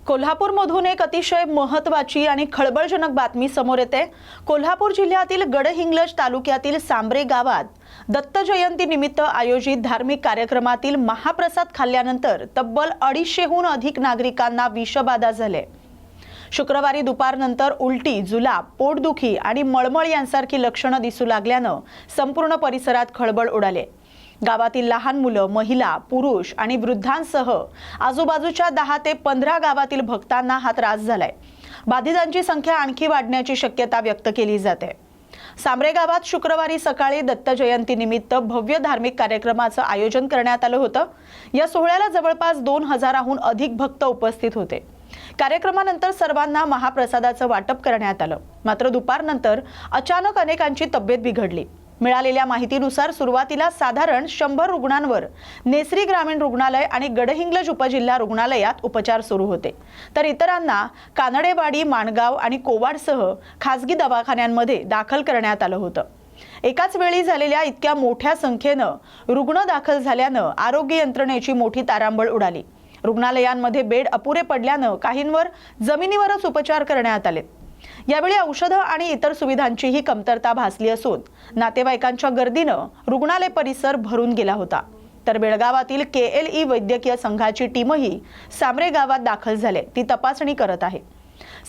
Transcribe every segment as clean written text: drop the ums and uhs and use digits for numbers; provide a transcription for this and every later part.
कोल्हापूरमधून एक अतिशय महत्त्वाची आणि खळबळजनक बातमी समोर येते। कोल्हापूर जिल्ह्यातील गडहिंग्लज तालुक्यातील सांब्रे गावात दत्त जयंती निमित्त आयोजित धार्मिक कार्यक्रमातील महाप्रसाद खाल्ल्यानंतर तब्बल 250हून अधिक नागरिकांना विषबाधा झाली। शुक्रवारी दुपारनंतर उलटी, जुलाब, पोटदुखी आणि मळमळ यांसारखी लक्षणे दिसू लागल्याने संपूर्ण परिसरात खळबळ उडाली। गावातील लहान मुलं, महिला, पुरुष आणि वृद्धांसह आजूबाजूच्या 10 ते 15 गावातील भक्तांना हा त्रास झालाय। बाधितांची संख्या आणखी वाढण्याची शक्यता व्यक्त केली जाते। सांब्रे गावात शुक्रवारी सकाळी दत्त जयंती निमित्त भव्य धार्मिक कार्यक्रमाचं आयोजन करण्यात आलं होतं। या सोहळ्याला जवळपास 2000हून अधिक भक्त उपस्थित होते। कार्यक्रमानंतर सर्वांना महाप्रसादाचं वाटप करण्यात आलं। मात्र दुपारनंतर अचानक अनेकांची तब्येत बिघडली। मिळालेल्या माहितीनुसार सुरुवातीला साधारण 100 रुग्णांवर नेसरी ग्रामीण रुग्णालय आणि गडहिंग्लज उपजिल्हा रुग्णालयात उपचार सुरू होते, तर इतरांना कानडेवाडी, माणगाव आणि कोवाडसह खासगी दवाखान्यांमध्ये दाखल करण्यात आलं होतं। एकाच वेळी झालेल्या इतक्या मोठ्या संख्येनं रुग्ण दाखल झाल्यानं आरोग्य यंत्रणेची मोठी तारांबळ उडाली। रुग्णालयांमध्ये बेड अपुरे पडल्यानं काहींवर जमिनीवरच उपचार करण्यात आले। यावेळी औषधं आणि इतर सुविधांचीही कमतरता भासली असून नातेवाईकांच्या गर्दीनं रुग्णालय परिसर भरून गेला होता। तर बेळगावातील KLE वैद्यकीय संघाची टीमही सांब्रे गावात दाखल झाले, ती तपासणी करत आहे।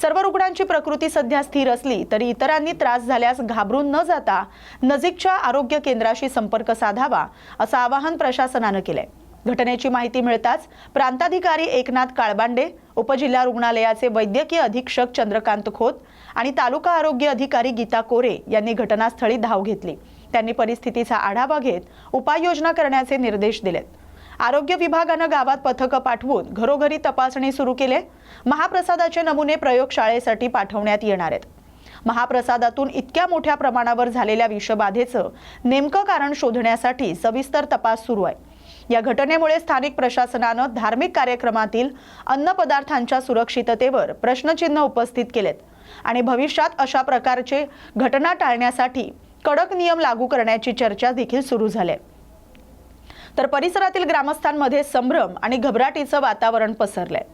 सर्व रुग्णांची प्रकृती सध्या स्थिर असली तरी इतरांनी त्रास झाल्यास घाबरून न जाता नजीकच्या आरोग्य केंद्राशी संपर्क साधावा असं आवाहन प्रशासनानं केलंय। घटनेची माहिती मिळताच प्रांताधिकारी एकनाथ काळबांडे, उपजिल्हा रुग्णालयाचे वैद्यकीय अधीक्षक चंद्रकांत खोत आणि तालुका आरोग्य अधिकारी गीता कोरे यांनी घटनास्थळी धाव घेतली। त्यांनी परिस्थितीचा आढावा घेत उपाययोजना करण्याचे निर्देश दिलेत। आरोग्य विभागानं गावात पथकं पाठवून घरोघरी तपासणी सुरू केली। महाप्रसादाचे नमुने प्रयोगशाळेसाठी पाठवण्यात येणार आहेत। महाप्रसादातून इतक्या मोठ्या प्रमाणावर झालेल्या विषबाधेचं नेमकं कारण शोधण्यासाठी सविस्तर तपास सुरू आहे। या घटनेमुळे स्थानिक प्रशासनानं धार्मिक कार्यक्रमातील अन्नपदार्थांच्या सुरक्षिततेवर प्रश्नचिन्ह उपस्थित केलेत आणि भविष्यात अशा प्रकारचे घटना टाळण्यासाठी कडक नियम लागू करण्याची चर्चा देखील सुरू झाली आहे। तर परिसरातील ग्रामस्थांमध्ये संभ्रम आणि घबराटीचं वातावरण पसरलंय।